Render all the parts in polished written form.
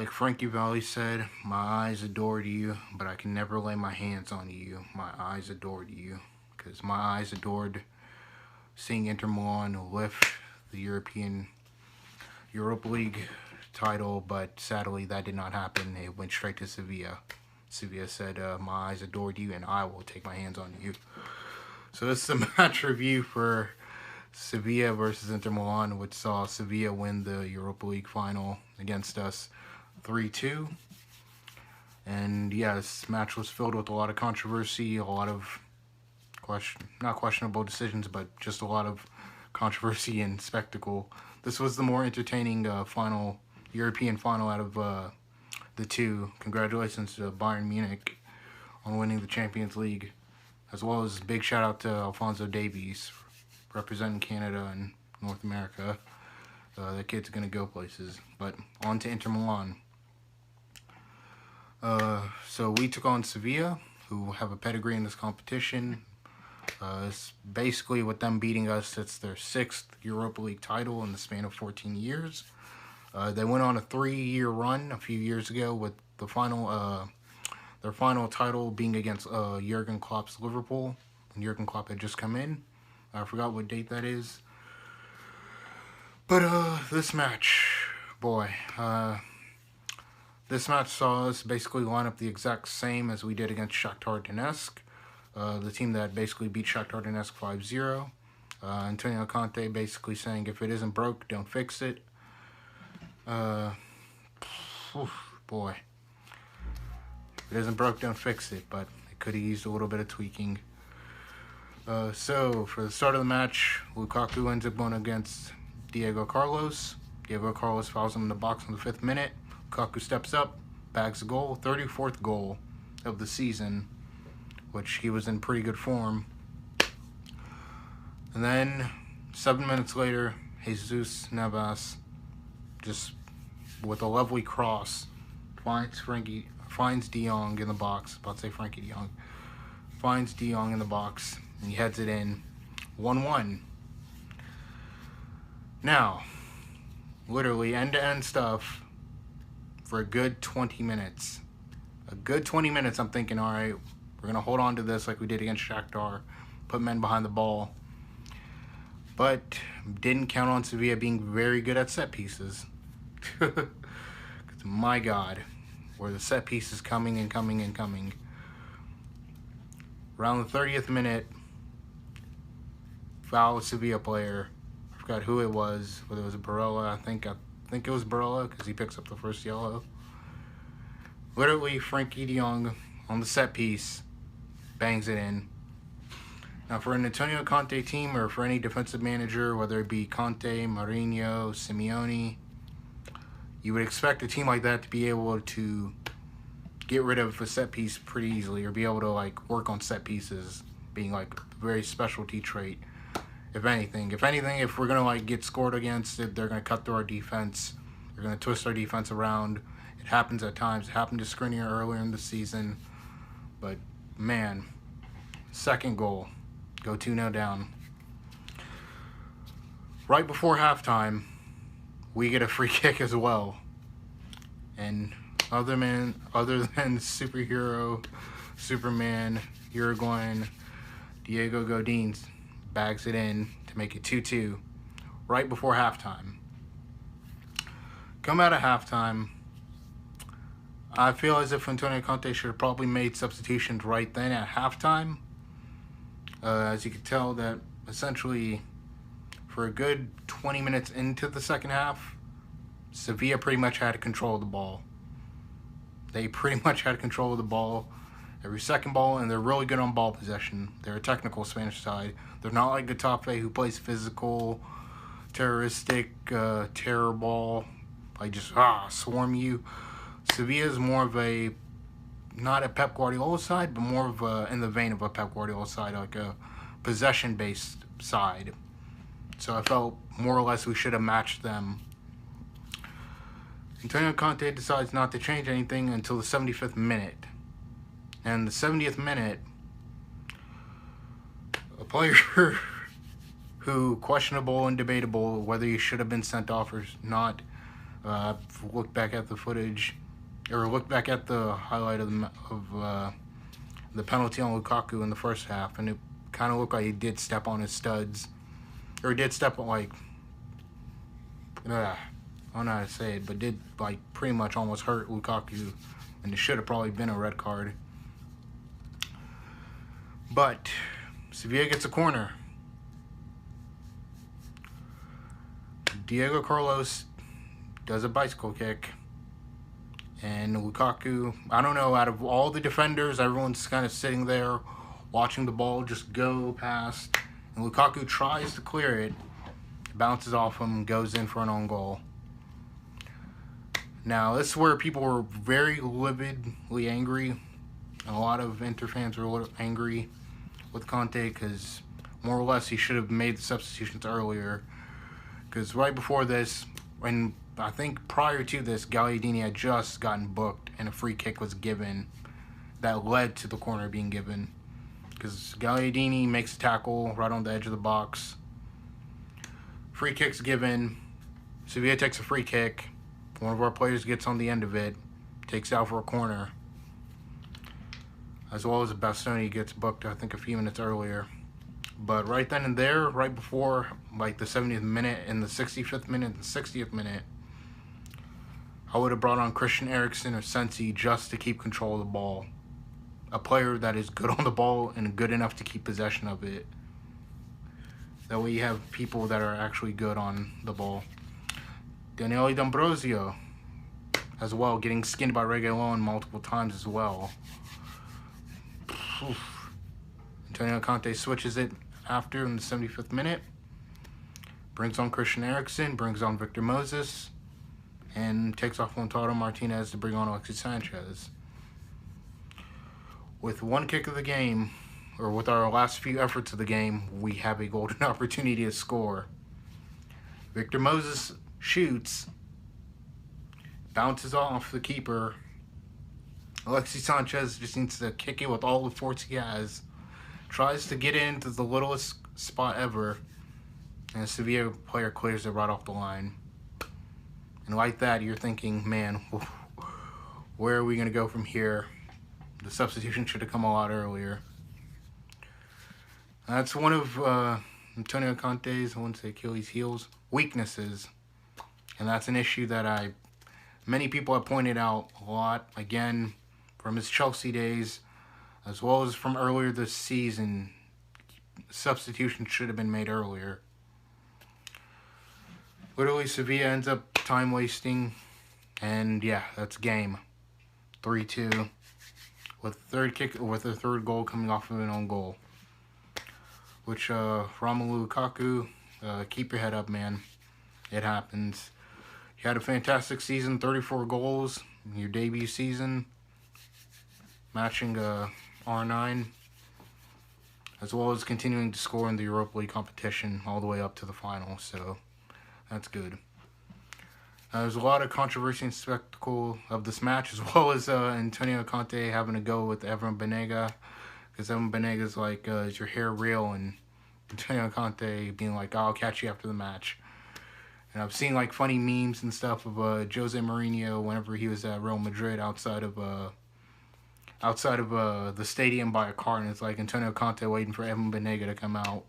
Like Frankie Valli said, my eyes adored you, but I can never lay my hands on you. My eyes adored you. Because my eyes adored seeing Inter Milan lift the Europa League title, but sadly that did not happen. It went straight to Sevilla. Sevilla said, my eyes adored you, and I will take my hands on you. So this is a match review for Sevilla versus Inter Milan, which saw Sevilla win the Europa League final against us 3-2. And yeah, this match was filled with a lot of controversy, a lot of not questionable decisions, but just a lot of controversy and spectacle. This was the more entertaining European final out of the two. Congratulations to Bayern Munich on winning the Champions League, as well as big shout out to Alphonso Davies representing Canada and North America. That kid's gonna go places. But on to Inter Milan. So we took on Sevilla, who have a pedigree in this competition. It's basically with them beating us, it's their 6th Europa League title in the span of 14 years. They went on a 3-year run a few years ago with the their final title being against Jurgen Klopp's Liverpool, when Jurgen Klopp had just come in. I forgot what date that is. But this match, boy, this match saw us basically line up the exact same as we did against Shakhtar Donetsk, the team that basically beat Shakhtar Donetsk 5-0. Antonio Conte basically saying, if it isn't broke, don't fix it. Boy. If it isn't broke, don't fix it, but it could have used a little bit of tweaking. So, for the start of the match, Lukaku ends up going against Diego Carlos. Diego Carlos fouls him in the box in the 5th minute. Lukaku steps up, bags a goal, 34th goal of the season, which he was in pretty good form. And then, 7 minutes later, Jesus Navas, just with a lovely cross, finds De Jong in the box. About to say Frankie De Jong. Finds De Jong in the box, and he heads it in. 1-1. Now, literally end-to-end stuff for a good 20 minutes. A good 20 minutes, I'm thinking, all right, we're going to hold on to this like we did against Shakhtar, put men behind the ball. But didn't count on Sevilla being very good at set pieces. My God, where the set piece is coming and coming and coming. Around the 30th minute, foul Sevilla player. I forgot who it was, whether it was Barella. I think it was Barella because he picks up the first yellow. Literally, Frankie De Jong on the set piece bangs it in. Now, for an Antonio Conte team or for any defensive manager, whether it be Conte, Mourinho, Simeone, you would expect a team like that to be able to get rid of a set piece pretty easily, or be able to like work on set pieces being like a very specialty trait. If anything, if we're gonna like get scored against, they're gonna cut through our defense. They're gonna twist our defense around. It happens at times. It happened to Skriniar earlier in the season. But man, second goal, go 2-0 down. Right before halftime, we get a free kick as well. And other than superhero, Superman, Uruguayan, Diego Godin bags it in to make it 2-2 right before halftime. Come out of halftime, I feel as if Antonio Conte should have probably made substitutions right then at halftime. As you can tell, that essentially for a good 20 minutes into the second half, Sevilla pretty much had control of the ball. They pretty much had control of the ball every second ball, and they're really good on ball possession. They're a technical Spanish side. They're not like Getafe, who plays physical, terroristic, terror ball, like just swarm you. Sevilla is more of a, not a Pep Guardiola side, but more of a, in the vein of a Pep Guardiola side, like a possession-based side. So I felt more or less we should have matched them. Antonio Conte decides not to change anything until the 75th minute. And the 70th minute, a player who questionable and debatable whether he should have been sent off or not, I've looked back at the footage, or looked back at the highlight of the penalty on Lukaku in the first half, and it kind of looked like he did step on his studs, or he did step on, like, I don't know how to say it, but did, like, pretty much almost hurt Lukaku, and it should have probably been a red card. But Sevilla gets a corner. Diego Carlos does a bicycle kick, and Lukaku, I don't know, out of all the defenders, everyone's kind of sitting there watching the ball just go past, and Lukaku tries to clear it, bounces off him, goes in for an own goal. Now, this is where people were very lividly angry, and a lot of Inter fans were a little angry with Conte, because more or less he should have made the substitutions earlier. Because right before this, and I think prior to this, Gagliardini had just gotten booked and a free kick was given that led to the corner being given. Because Gagliardini makes a tackle right on the edge of the box. Free kick's given. Sevilla takes a free kick. One of our players gets on the end of it, takes out for a corner. As well as Bastoni gets booked, I think, a few minutes earlier. But right then and there, right before, like, the 70th minute and the 65th minute and the 60th minute, I would have brought on Christian Eriksen or Sensi just to keep control of the ball. A player that is good on the ball and good enough to keep possession of it. That way you have people that are actually good on the ball. Daniele D'Ambrosio, as well, getting skinned by Reguilon multiple times as well. Antonio Conte switches it after in the 75th minute. Brings on Christian Eriksen, brings on Victor Moses, and takes off Lautaro Martinez to bring on Alexis Sanchez. With one kick of the game, or with our last few efforts of the game, we have a golden opportunity to score. Victor Moses shoots, bounces off the keeper. Alexis Sanchez just needs to kick it with all the force he has. Tries to get into the littlest spot ever, and a Sevilla player clears it right off the line. And like that, you're thinking, man, where are we going to go from here? The substitution should have come a lot earlier. That's one of Antonio Conte's, I wouldn't say Achilles' heels, weaknesses. And that's an issue that many people have pointed out a lot, again, from his Chelsea days, as well as from earlier this season. Substitution should have been made earlier. Literally, Sevilla ends up time wasting, and yeah, that's game. 3-2, with a third goal coming off of an own goal. Which Romelu Lukaku, keep your head up, man. It happens. You had a fantastic season, 34 goals in your debut season, matching R9, as well as continuing to score in the Europa League competition all the way up to the final, so that's good. There's a lot of controversy and spectacle of this match, as well as Antonio Conte having to go with Evan Banega, because Evan Banega's like, is your hair real? And Antonio Conte being like, I'll catch you after the match. And I've seen like funny memes and stuff of Jose Mourinho whenever he was at Real Madrid outside of the stadium by a car, and it's like Antonio Conte waiting for Evan Banega to come out.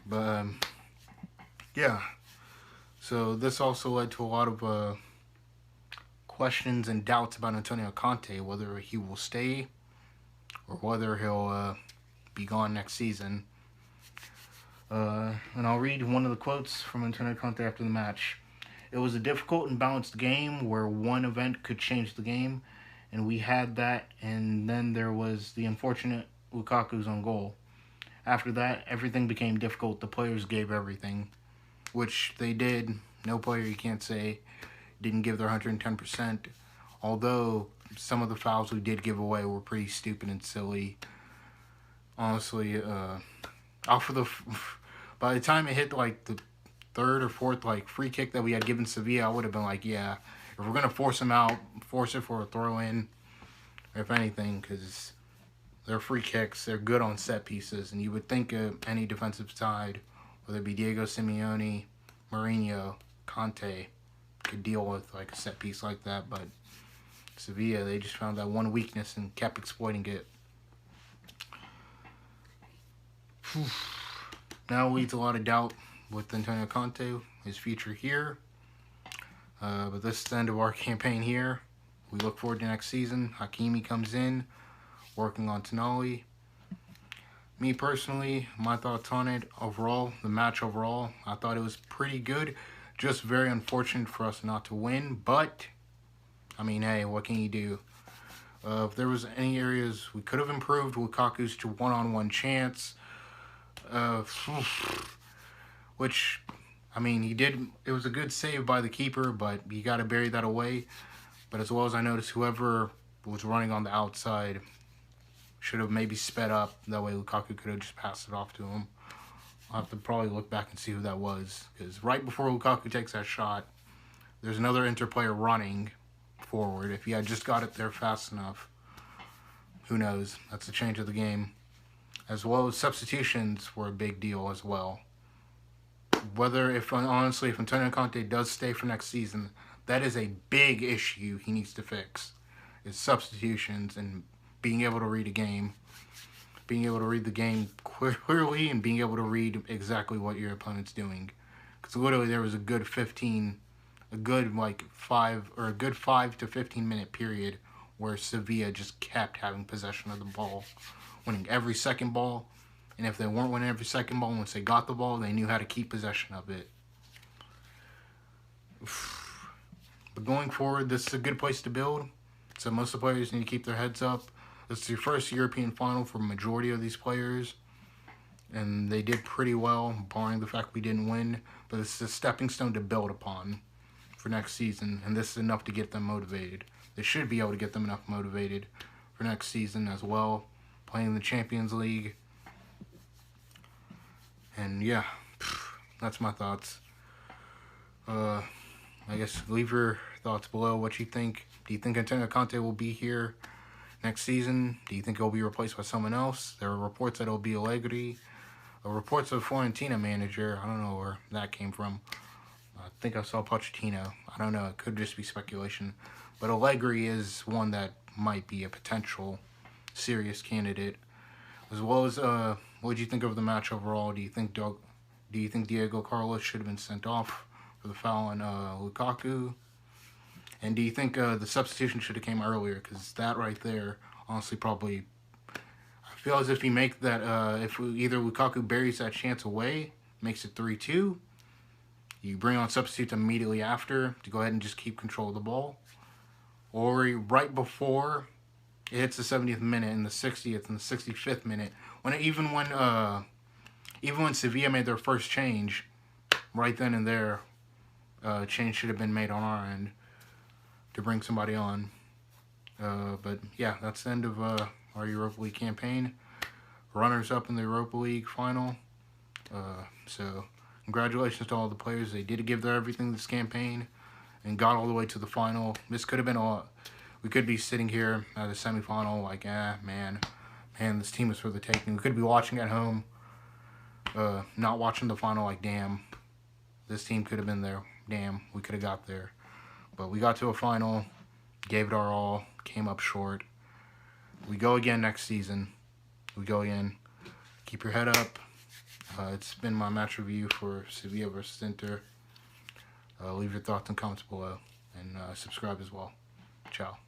But yeah, so this also led to a lot of questions and doubts about Antonio Conte, whether he will stay or whether he'll be gone next season. And I'll read one of the quotes from Antonio Conte after the match. It was a difficult and balanced game where one event could change the game, and we had that, and then there was the unfortunate Lukaku's own goal. After that, everything became difficult. The players gave everything, which they did. No player, you can't say, didn't give their 110%, although some of the fouls we did give away were pretty stupid and silly. Honestly, by the time it hit like the third or fourth like free kick that we had given Sevilla, I would have been like, yeah, if we're gonna force them out, force it for a throw in, if anything, because they're free kicks, they're good on set pieces, and you would think of any defensive side, whether it be Diego Simeone, Mourinho, Conte, could deal with like a set piece like that, but Sevilla, they just found that one weakness and kept exploiting it. Now leads a lot of doubt with Antonio Conte, his future here. But this is the end of our campaign here. We look forward to next season. Hakimi comes in, working on Tonali. Me personally, my thoughts on it overall, the match overall, I thought it was pretty good. Just very unfortunate for us not to win, but I mean, hey, what can you do? If there was any areas we could have improved, Lukaku's to one-on-one chance, which, I mean, he did. It was a good save by the keeper, but you got to bury that away. But as well as I noticed, whoever was running on the outside should have maybe sped up. That way Lukaku could have just passed it off to him. I'll have to probably look back and see who that was. Because right before Lukaku takes that shot, there's another Inter player running forward. If he had just got it there fast enough, who knows? That's the change of the game. As well as substitutions were a big deal as well. Honestly, if Antonio Conte does stay for next season, that is a big issue he needs to fix. Is substitutions and being able to read a game. Being able to read the game clearly and being able to read exactly what your opponent's doing. Because literally there was a good 5 to 15 minute period where Sevilla just kept having possession of the ball, winning every second ball. And if they weren't winning every second ball, once they got the ball, they knew how to keep possession of it. But going forward, this is a good place to build. So most of the players need to keep their heads up. This is your first European final for a majority of these players. And they did pretty well, barring the fact we didn't win. But this is a stepping stone to build upon for next season. And this is enough to get them motivated. They should be able to get them enough motivated for next season as well. Playing the Champions League. And yeah, that's my thoughts. I guess leave your thoughts below what you think. Do you think Antonio Conte will be here next season? Do you think he'll be replaced by someone else? There are reports that it'll be Allegri. Reports of Fiorentina manager. I don't know where that came from. I think I saw Pochettino. I don't know. It could just be speculation. But Allegri is one that might be a potential serious candidate. As well as, what did you think of the match overall? Do you think Diego Carlos should have been sent off for the foul on Lukaku? And do you think the substitution should have came earlier? Because that right there, honestly, probably, I feel as if you make that, if either Lukaku buries that chance away, makes it 3-2, you bring on substitutes immediately after to go ahead and just keep control of the ball. Or right before it hits the 70th minute, in the 60th and the 65th minute, even when Sevilla made their first change, right then and there, change should have been made on our end to bring somebody on. But yeah, that's the end of our Europa League campaign. Runners up in the Europa League final. So congratulations to all the players. They did give their everything this campaign and got all the way to the final. This could have been we could be sitting here at the semifinal like, man, this team is for the taking. We could be watching at home, not watching the final like, damn, this team could have been there. Damn, we could have got there. But we got to a final, gave it our all, came up short. We go again next season. We go again. Keep your head up. It's been my match review for Sevilla vs Inter. Leave your thoughts and comments below. And subscribe as well. Ciao.